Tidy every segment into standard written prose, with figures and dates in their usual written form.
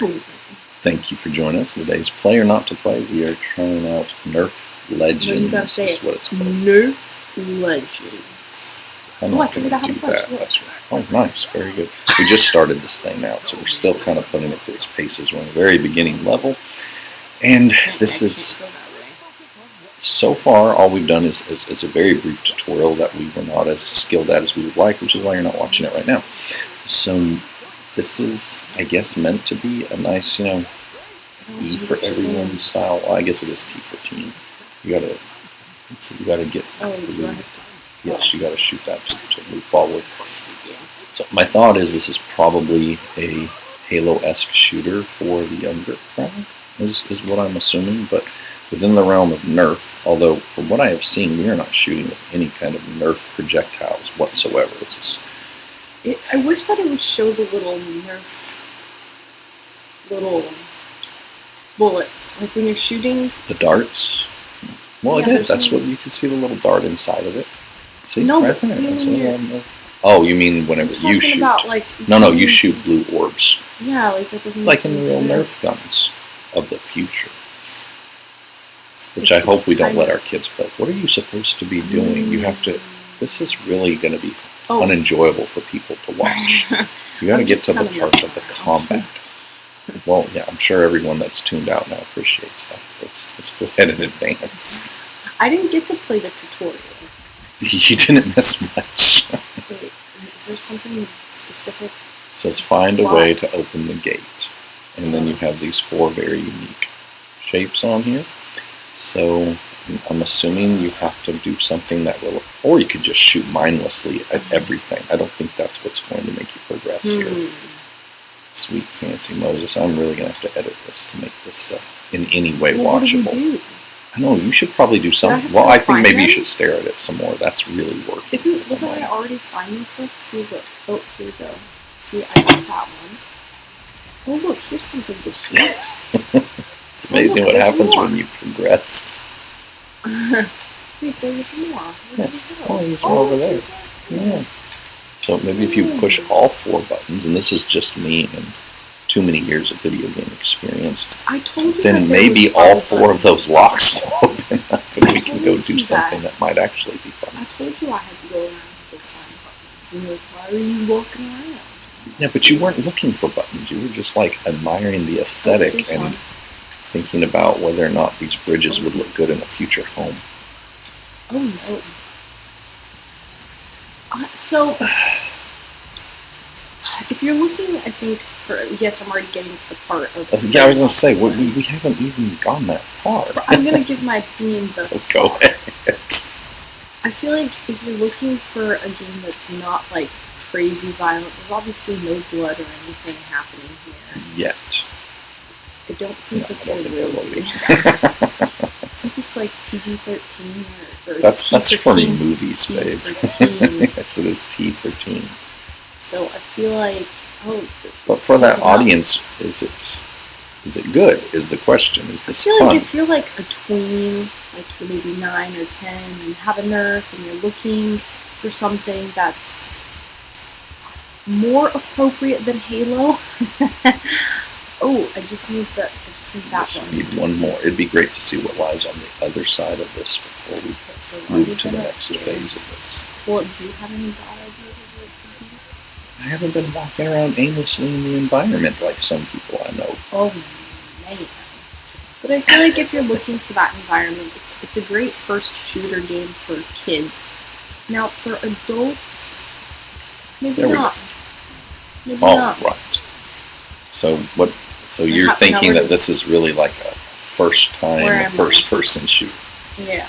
Ooh. Thank you for joining us. Today's Play or Not to Play. We are trying out Nerf Legends. Is what it's called. Nerf Legends. I'm not going to do that. That's right. Oh, nice. Very good. We just started this thing out, so we're still kind of putting it through its paces. We're in the very beginning level. And this is, so far, all we've done is a very brief tutorial that we were not as skilled at as we would like, which is why you're not watching it right now. So this is, I guess, meant to be a nice, E for everyone style. Well, I guess it is T for teen. You gotta get. Yes, you gotta shoot that to move forward. So my thought is this is probably a Halo-esque shooter for the younger crowd, is what I'm assuming. But within the realm of Nerf, although from what I have seen, we are not shooting with any kind of Nerf projectiles whatsoever. It's just, I wish that it would show the little Nerf bullets, like when you're shooting the darts. Well, yeah, it is. That's what you can see, the little dart inside of it. See, no, right but see when you're... Oh, you mean whenever you shoot? About, like, no, you shoot blue orbs. Yeah, like that doesn't. Like in the real Nerf guns of the future. Which I hope we don't let our kids play. What are you supposed to be doing? You have to. This is really going to be unenjoyable for people to watch. You got to get to the part of the combat. Well, yeah, I'm sure everyone that's tuned out now appreciates that. Let's go ahead and advance. I didn't get to play the tutorial. You didn't miss much. Wait, is there something specific? It says find a way to open the gate. And then you have these 4 very unique shapes on here. So I'm assuming you have to do something that will, or you could just shoot mindlessly at everything. I don't think that's what's going to make you progress here. Sweet fancy Moses. I'm really going to have to edit this to make this in any way watchable. What do we do? I know, you should probably do something. Well, I think maybe you should stare at it some more. That's really working. Wasn't I already finding stuff? See, look. Oh, here we go. See, I got that one. Oh, look, here's something to shoot. It's amazing what happens when you progress. Wait, there's more. Yes. Oh, there's more over there. Yeah. So maybe if you push all 4 buttons, and this is just me and too many years of video game experience, I told you then maybe all 4 of those locks will open up and we can go do something that might actually be fun. I told you I had to go around and go find buttons. You're like, why are you walking around? Yeah, but you weren't looking for buttons. You were just like admiring the aesthetic and thinking about whether or not these bridges would look good in a future home. Oh no. So, if you're looking, I think, for... Yes, I'm already getting to the part of... yeah, I was going to say, we haven't even gone that far. I'm going to give my opinion thus far. Go ahead. I feel like if you're looking for a game that's not, like, crazy violent, there's obviously no blood or anything happening here. Yet. I don't think that there will be. Isn't this like PG-13 or that's for teen? Movies, babe. Yes, it is T for teen. So I feel like but for that audience, is it good? Is the question? Is this fun? I feel like if you're like a tween, like you're maybe 9 or 10, and you have a Nerf, and you're looking for something that's more appropriate than Halo. Oh, I just need that one. You need one more. It'd be great to see what lies on the other side of this before we move to the next phase of this. Well, do you have any bad ideas of what it could be? I haven't been walking around aimlessly in the environment like some people I know. Oh, man. But I feel like if you're looking for that environment, it's a great first shooter game for kids. Now, for adults, maybe not. Maybe not. Right. So what? So you're thinking that this is really like a first-person shooter? Yeah.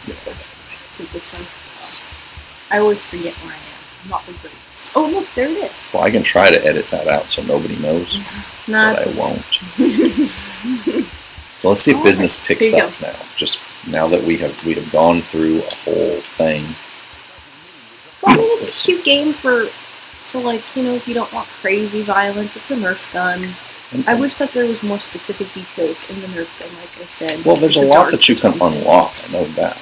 Is it this one? I always forget where I am. I'm not the greatest. Oh, look, there it is. Well, I can try to edit that out so nobody knows, but I won't. So let's see if business picks up now. Just now that we have gone through a whole thing. Well, I mean, it's a cute game for like, if you don't want crazy violence. It's a Nerf gun. I wish that there was more specific details in the Nerf gun, like I said. Well, there's a lot that you can unlock, I know that.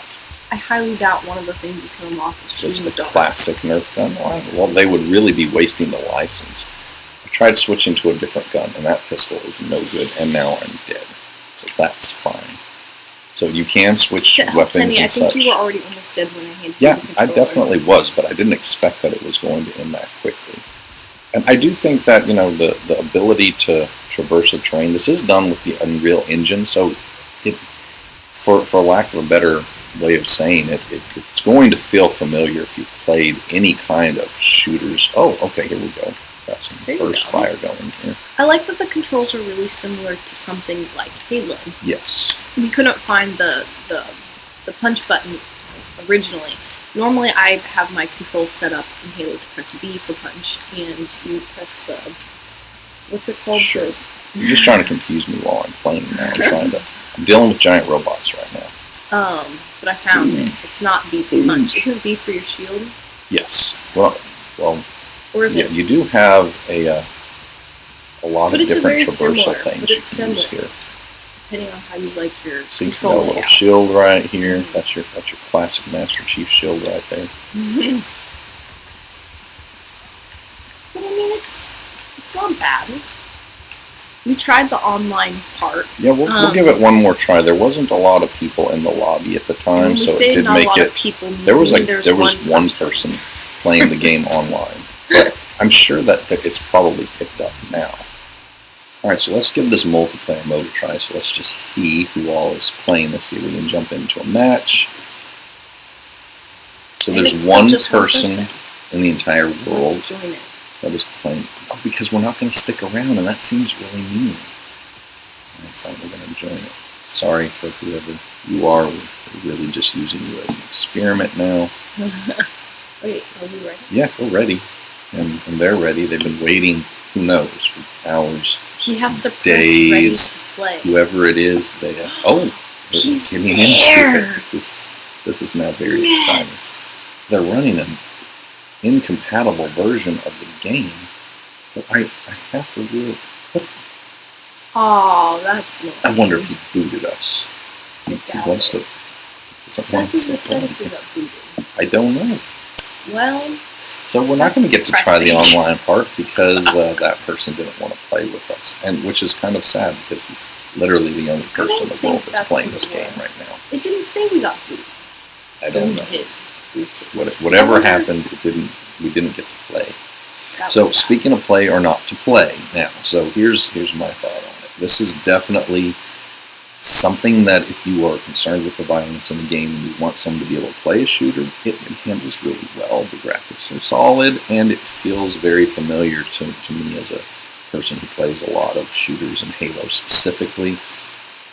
I highly doubt one of the things you can unlock is shooting the classic Nerf gun. Well, they would really be wasting the license I tried switching to a different gun, and that pistol is no good, and now I'm dead. So that's fine. So you can switch weapons and such. I think you were already almost dead when I handed you Yeah, the I controller. definitely was, but I didn't expect that it was going to end that quickly. And I do think that, the ability to traverse the terrain, this is done with the Unreal Engine, so it, for lack of a better way of saying it, it's going to feel familiar if you played any kind of shooters. Oh, okay, here we go. Got some burst fire going here. I like that the controls are really similar to something like Halo. Yes. We couldn't find the punch button originally. Normally I have my controls set up in Halo to press B for punch, and you press the... What's it called? Sure. You're just trying to confuse me while I'm playing now. I'm dealing with giant robots right now. But I found it. It's not B to punch. Isn't B for your shield? Yes. Well, or is it? You do have a lot of different traversal similar, things you can use here. Depending on how you like your so control you got a little shield right here. That's your classic Master Chief shield right there. Mm-hmm. But I mean, it's not bad. We tried the online part. Yeah, we'll give it one more try. There wasn't a lot of people in the lobby at the time, so it did make it. There was one person playing the game online, but I'm sure that it's probably picked up now. All right, so let's give this multiplayer mode a try. So let's just see who all is playing this. See if we can jump into a match. So there's one person in the entire world that is playing. Oh, because we're not going to stick around, and that seems really mean. All right, fine, we're going to join it. Sorry for whoever you are. We're really just using you as an experiment now. Wait, are we ready? Yeah, we're ready. And they're ready. They've been waiting, who knows, for hours. He has to press days, ready to play. Whoever it is, they're he's getting there. into it. This is now very exciting. They're running an incompatible version of the game, but I have to really. Oh, that's nice. I wonder if he booted us. He wants to. I don't know. Well. So we're not going to get to try the online part because that person didn't want to play with us, and which is kind of sad because he's literally the only person in the world that's playing this game right now. It didn't say we got booted. I don't know. Whatever happened, we didn't get to play. So speaking of play or not to play now, so here's my thought on it. This is definitely something that if you are concerned with the violence in the game and you want someone to be able to play a shooter, it handles really well. The graphics are solid, and it feels very familiar to me as a person who plays a lot of shooters and Halo specifically.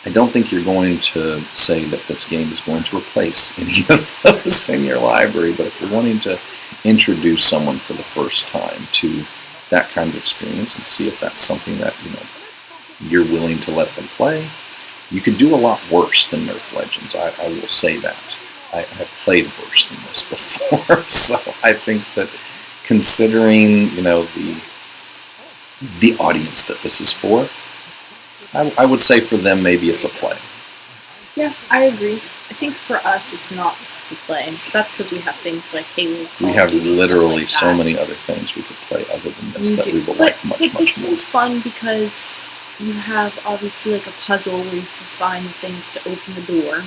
I don't think you're going to say that this game is going to replace any of those in your library, but if you're wanting to introduce someone for the first time to that kind of experience and see if that's something that you're willing to let them play, you could do a lot worse than Nerf Legends. I will say that. I have played worse than this before, so I think that considering the audience that this is for, I would say for them maybe it's a play. Yeah, I agree. I think for us it's not to play. That's because we have things like Halo. We have literally so many other things we could play other than this that we will like much more. This one's fun because you have obviously like a puzzle where you have to find things to open the door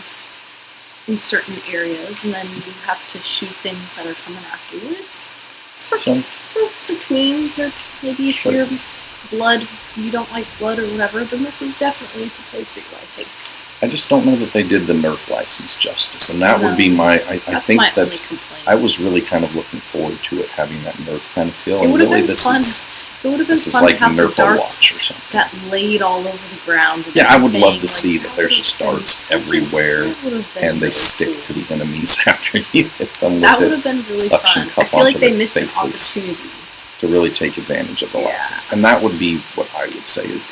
in certain areas, and then you have to shoot things that are coming afterwards. For tweens, or maybe if you're you don't like blood or whatever, then this is definitely to play for you, I think. I just don't know that they did the Nerf license justice, and that would be my. I think that I was really kind of looking forward to it having that Nerf kind of feel. It would have been fun. It would have been fun like to have Nerf the darts Watch or something that laid all over the ground. Yeah, I would love to see that there's just darts everywhere, and they stick to the enemies after you hit them with that would have been really suction fun. cup I feel like onto they their missed faces an opportunity to really take advantage of the license, and that would be what I would say is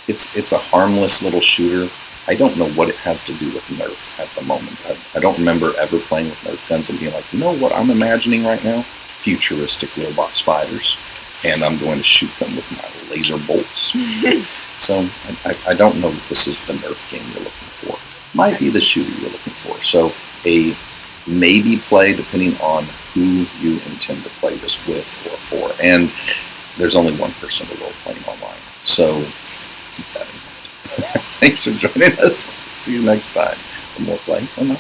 it's a harmless little shooter. I don't know what it has to do with Nerf at the moment. I don't remember ever playing with Nerf guns and being like, you know what I'm imagining right now? Futuristic robot spiders, and I'm going to shoot them with my laser bolts. So I don't know that this is the Nerf game you're looking for. Might be the shooter you're looking for. So a maybe play depending on who you intend to play this with or for. And there's only one person to role playing online. So keep that in mind. Thanks for joining us. See you next time for more play. Oh, no.